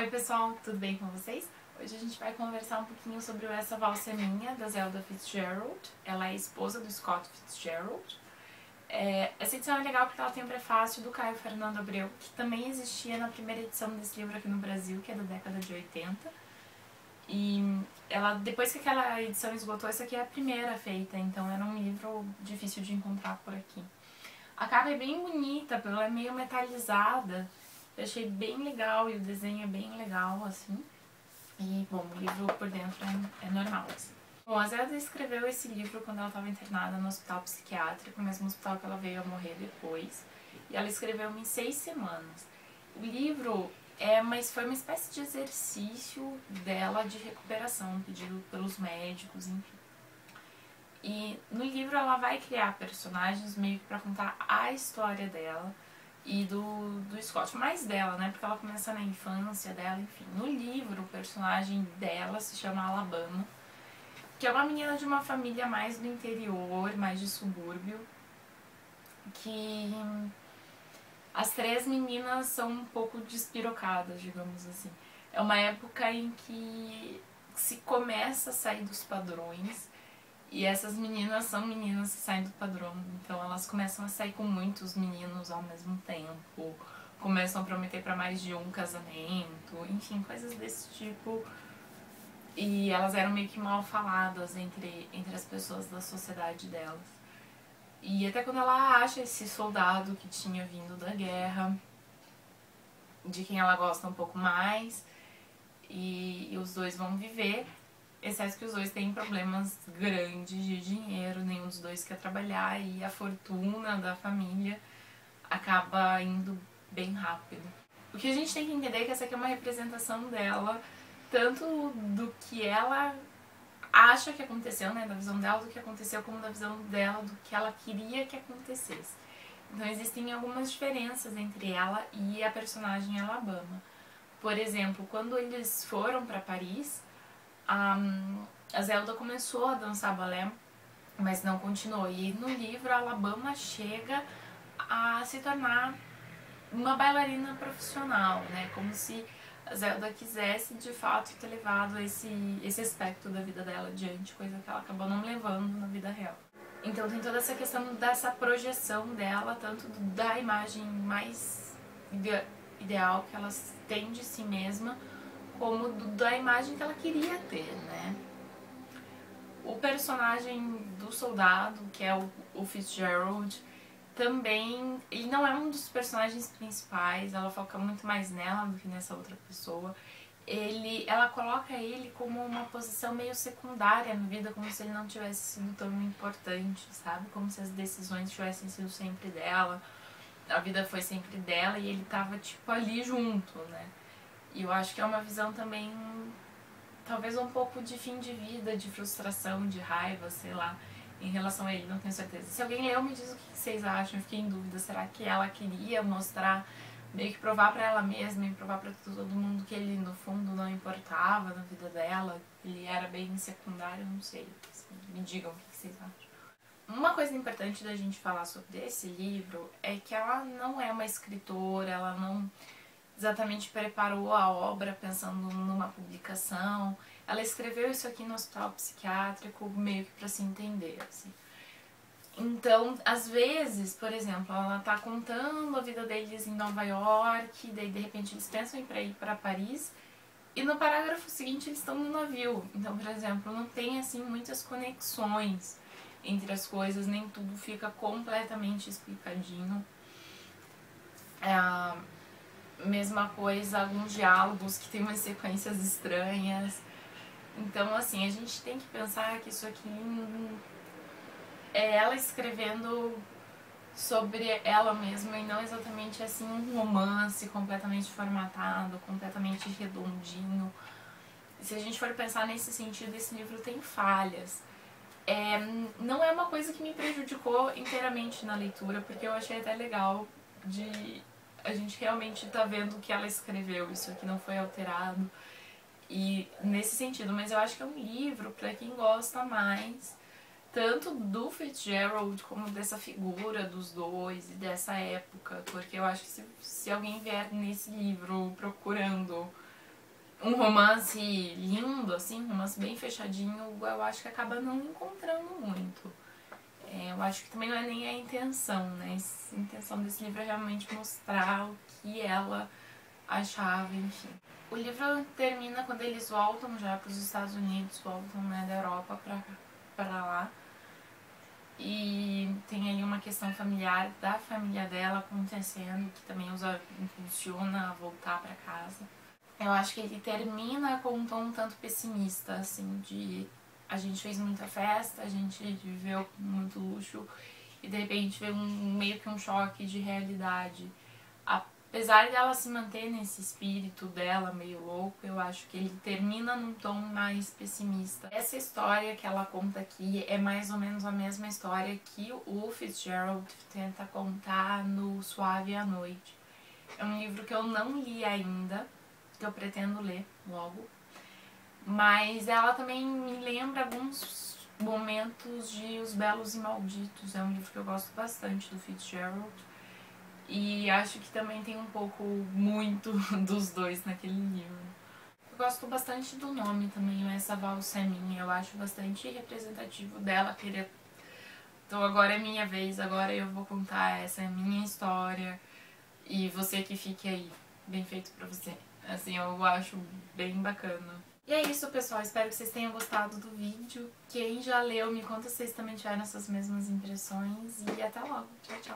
Oi pessoal, tudo bem com vocês? Hoje a gente vai conversar um pouquinho sobre Essa Valsa é Minha, da Zelda Fitzgerald. Ela é esposa do Scott Fitzgerald. Essa edição é legal porque ela tem um prefácio do Caio Fernando Abreu, que também existia na primeira edição desse livro aqui no Brasil, que é da década de 80. E ela, depois que aquela edição esgotou, essa aqui é a primeira feita, então era um livro difícil de encontrar por aqui. A capa é bem bonita, ela é meio metalizada. Eu achei bem legal e o desenho é bem legal, assim. E, bom, o livro por dentro é normal, assim. Bom, a Zelda escreveu esse livro quando ela estava internada no hospital psiquiátrico, no mesmo hospital que ela veio a morrer depois. E ela escreveu em 6 semanas. O livro foi uma espécie de exercício dela de recuperação, pedido pelos médicos, enfim. E no livro ela vai criar personagens meio que pra contar a história dela e do Scott, mais dela, né, porque ela começa na infância dela, enfim. No livro, o personagem dela se chama Alabama, que é uma menina de uma família mais do interior, mais de subúrbio, que as 3 meninas são um pouco despirocadas, digamos assim. É uma época em que se começa a sair dos padrões, e essas meninas são meninas que saem do padrão, então elas começam a sair com muitos meninos ao mesmo tempo, começam a prometer para mais de um casamento, enfim, coisas desse tipo. E elas eram meio que mal faladas entre as pessoas da sociedade delas. E até quando ela acha esse soldado que tinha vindo da guerra, de quem ela gosta um pouco mais, e os dois vão viver. Exceto que os dois têm problemas grandes de dinheiro, nenhum dos dois quer trabalhar e a fortuna da família acaba indo bem rápido. O que a gente tem que entender é que essa aqui é uma representação dela, tanto do que ela acha que aconteceu, né, da visão dela do que aconteceu, como da visão dela do que ela queria que acontecesse. Então existem algumas diferenças entre ela e a personagem Alabama. Por exemplo, quando eles foram para Paris, a Zelda começou a dançar balé, mas não continuou. E no livro a Alabama chega a se tornar uma bailarina profissional, né? Como se a Zelda quisesse de fato ter levado esse aspecto da vida dela adiante, coisa que ela acabou não levando na vida real. Então tem toda essa questão dessa projeção dela, tanto da imagem mais ideal que ela tem de si mesma, como da imagem que ela queria ter, né? O personagem do soldado, que é o Fitzgerald, também, ele não é um dos personagens principais, ela foca muito mais nela do que nessa outra pessoa. Ela coloca ele como uma posição meio secundária na vida, como se ele não tivesse sido tão importante, sabe? Como se as decisões tivessem sido sempre dela, a vida foi sempre dela e ele tava tipo ali junto, né? E eu acho que é uma visão também, talvez um pouco de fim de vida, de frustração, de raiva, sei lá, em relação a ele, não tenho certeza. Se alguém leu, me diz o que vocês acham, eu fiquei em dúvida. Será que ela queria mostrar, meio que provar pra ela mesma e provar pra todo mundo que ele, no fundo, não importava na vida dela, ele era bem secundário, não sei. Me digam o que vocês acham. Uma coisa importante da gente falar sobre esse livro é que ela não é uma escritora, ela não exatamente preparou a obra pensando numa publicação. Ela escreveu isso aqui no hospital psiquiátrico meio que pra se entender, assim. Então, às vezes, por exemplo, ela tá contando a vida deles em Nova York, daí de repente eles pensam em ir pra Paris, e no parágrafo seguinte eles estão no navio. Então, por exemplo, não tem assim muitas conexões entre as coisas, nem tudo fica completamente explicadinho. Mesma coisa, alguns diálogos que tem umas sequências estranhas. Então, assim, a gente tem que pensar que isso aqui é ela escrevendo sobre ela mesma e não exatamente assim um romance completamente formatado, completamente redondinho. Se a gente for pensar nesse sentido, esse livro tem falhas. Não é uma coisa que me prejudicou inteiramente na leitura, porque eu achei até legal de a gente realmente tá vendo o que ela escreveu, isso aqui não foi alterado, e nesse sentido, mas eu acho que é um livro para quem gosta mais tanto do Fitzgerald como dessa figura dos dois e dessa época, porque eu acho que se alguém vier nesse livro procurando um romance lindo, assim, um romance bem fechadinho, eu acho que acaba não encontrando muito. Eu acho que também não é nem a intenção, né? A intenção desse livro é realmente mostrar o que ela achava, enfim. O livro termina quando eles voltam já para os Estados Unidos, voltam, né, da Europa pra lá. E tem ali uma questão familiar da família dela acontecendo, que também os impulsiona a voltar para casa. Eu acho que ele termina com um tom um tanto pessimista, assim, de a gente fez muita festa, a gente viveu com muito luxo e de repente veio meio que um choque de realidade. Apesar dela se manter nesse espírito dela meio louco, eu acho que ele termina num tom mais pessimista. Essa história que ela conta aqui é mais ou menos a mesma história que o Fitzgerald tenta contar no Suave à Noite. É um livro que eu não li ainda, que eu pretendo ler logo, mas ela também me lembra alguns momentos de Os Belos e Malditos. É um livro que eu gosto bastante do Fitzgerald e acho que também tem um pouco muito dos dois naquele livro. Eu gosto bastante do nome também, Essa Valsa é Minha. Eu acho bastante representativo dela querer... Então agora é minha vez, agora eu vou contar, essa é a minha história e você que fique aí, bem feito pra você. Assim, eu acho bem bacana. E é isso, pessoal. Espero que vocês tenham gostado do vídeo. Quem já leu, me conta se vocês também tiveram essas mesmas impressões. E até logo. Tchau, tchau.